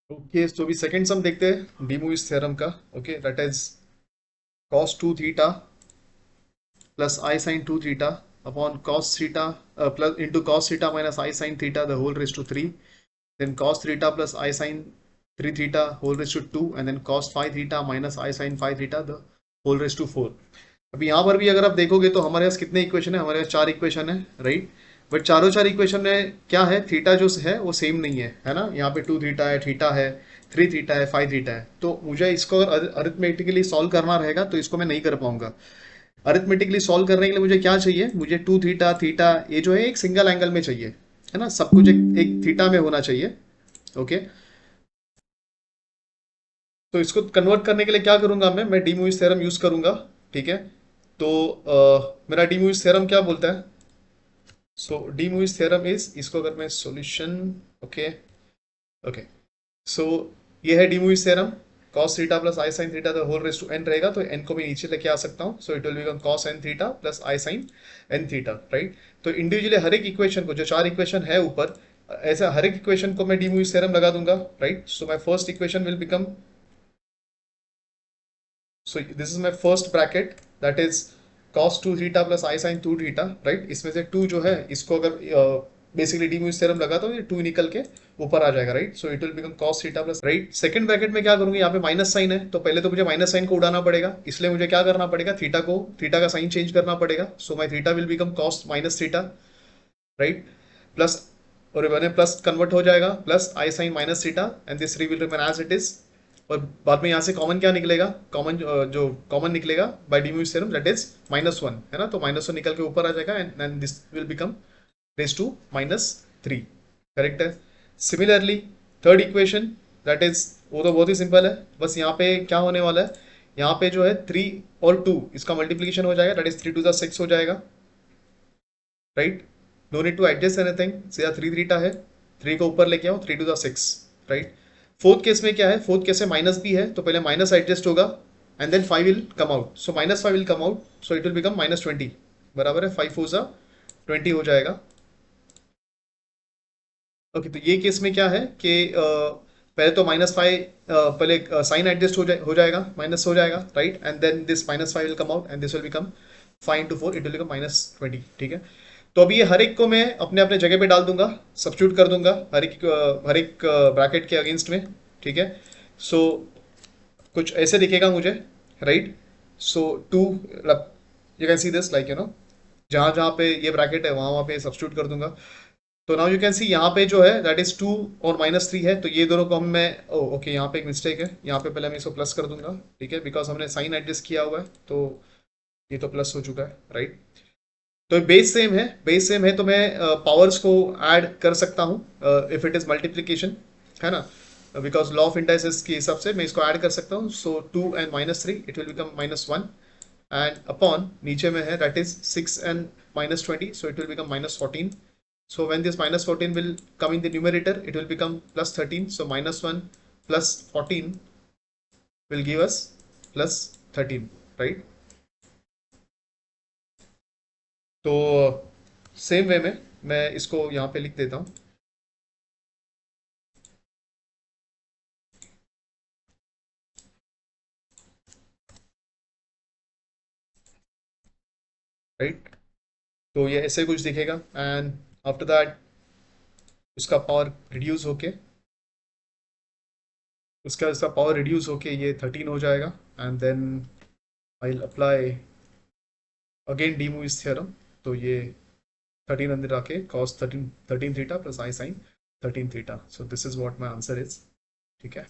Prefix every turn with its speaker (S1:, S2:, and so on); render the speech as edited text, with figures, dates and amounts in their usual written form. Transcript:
S1: Okay, तो अभी second सम देखते हैं डी मूविस थ्योरम का। Okay, that is cos 2 theta plus I sin 2 theta upon cos theta plus into cos theta minus I sin theta the whole raised to 3, then cos theta plus I sin 3 theta whole raised to 2, and then cos 5 theta minus I sin 5 theta the whole raised to 4। अभी यहाँ पर भी अगर आप देखोगे तो हमारे पास कितने इक्वेशन है, हमारे पास 4 इक्वेशन है, राइट। बट चारों चार इक्वेशन में क्या है, थीटा जो है वो सेम नहीं है ना। यहाँ पे 2 थीटा है, थीटा है, 3 थीटा है, 5 थीटा है। तो मुझे इसको अगर अरिथमेटिकली सॉल्व करना रहेगा तो इसको मैं नहीं कर पाऊंगा। अरिथमेटिकली सॉल्व करने के लिए मुझे क्या चाहिए, मुझे 2 थीटा थीटा ये जो है एक सिंगल एंगल में चाहिए, है ना। सब कुछ एक थीटा में होना चाहिए। ओके, तो इसको कन्वर्ट करने के लिए क्या करूंगा मैं डी मूविस थ्योरम यूज करूंगा। ठीक है, तो मेरा डी मूविस थ्योरम क्या बोलता है। So De Moivre's theorem is, इसको अगर मैं सॉल्यूशन, ओके ओके, सो ये है De Moivre's theorem. cos theta plus I sine theta the whole raise to n रहेगा, तो एन को मैं नीचे लेके आ सकता हूँ। So it will become cos n theta plus I sine n theta, right. तो इंडिविजुअली हर एक इक्वेशन को, जो चार इक्वेशन है ऊपर, ऐसा हर एक इक्वेशन को मैं डी मूविस थ्योरम लगा दूंगा, right. So my first equation will become, so this is my first bracket, that is cos 2 theta plus I sine 2 theta, right. इसमें से 2 जो है इसको अगर बेसिकली डी मूविस थ्योरम लगा तो ये 2 निकल के ऊपर आ जाएगा, right. So it will become cos theta plus, right. Second bracket में क्या करूंगा, यहाँ पे माइनस साइन है तो पहले तो मुझे माइनस साइन को उड़ाना पड़ेगा, इसलिए मुझे क्या करना पड़ेगा, थीटा का साइन चेंज करना पड़ेगा। So my theta will become cos minus theta, right, plus, और मैंने प्लस कन्वर्ट हो जाएगा plus I sine minus theta, and this 3 will remain as it is. और बाद में यहाँ से कॉमन क्या निकलेगा, कॉमन जो कॉमन निकलेगा by De Moivre's theorem that is -1, है ना। तो -1 निकल के ऊपर आ जाएगा, and this will become raise to -3, correct है। Similarly third equation, that is, वो तो बहुत ही सिंपल है। बस यहाँ पे क्या होने वाला है, यहाँ पे जो है 3 और 2 इसका मल्टीप्लीकेशन हो जाएगा, दैट इज 3 2 6 हो जाएगा, right. No need to adjust anything, सीधा 3 थीटा है, 3 को ऊपर लेके आओ, 3 2 6, राइट। फोर्थ केस में क्या है, फोर्थ केस में माइनस भी है तो पहले माइनस एडजस्ट होगा, and then 5 will come out, so -5 will come out, so it will become -20, बराबर है 5 4 20 हो जाएगा। ओके, तो ये केस में क्या है कि पहले तो -5, पहले साइन एडजस्ट हो जाएगा, माइनस हो जाएगा, right, and then this -5 will come out, and this will become 5 into 4, it will become -20, ठीक है। तो अभी ये हर एक को मैं अपने अपने जगह पे डाल दूंगा, सब्स्टिट्यूट कर दूंगा हर एक ब्रैकेट के अगेंस्ट में, ठीक है। सो कुछ ऐसे दिखेगा मुझे, right. So 2, you can see this like, जहाँ जहाँ पे ये ब्रैकेट है वहाँ वहाँ पे सब्स्टिट्यूट कर दूंगा। तो नाउ यू कैन सी यहाँ पे जो है दैट इज 2 और -3 है, तो ये दोनों को हम मैं, ओके यहाँ पे एक मिस्टेक है, यहाँ पे पहले मैं इसको प्लस कर दूंगा, ठीक है, बिकॉज हमने साइन एडजस्ट किया हुआ है, तो ये तो प्लस हो चुका है, राइट। तो बेस सेम है तो मैं पावर्स को ऐड कर सकता हूँ इफ इट इज मल्टीप्लीकेशन, है ना। बिकॉज लॉ ऑफ इंडाइसेस के हिसाब से मैं इसको ऐड कर सकता हूँ। सो 2 and -3 it will become -1, and upon नीचे में है that is 6 and -20, so it will become -14। So when this -14 will come in the numerator, it will become +13, so -1 plus 14 will give us +13, right। तो same way में मैं इसको यहाँ पे लिख देता हूँ, राइट। तो ये ऐसे कुछ दिखेगा, एंड आफ्टर दैट उसका पावर रिड्यूस होके, उसका पावर रिड्यूस होके ये 13 हो जाएगा, and then I will apply again De Moivre's theorem. तो ये 13 अंदर आके cos 13 theta plus I sine 13 theta, so this is what my answer is, ठीक है।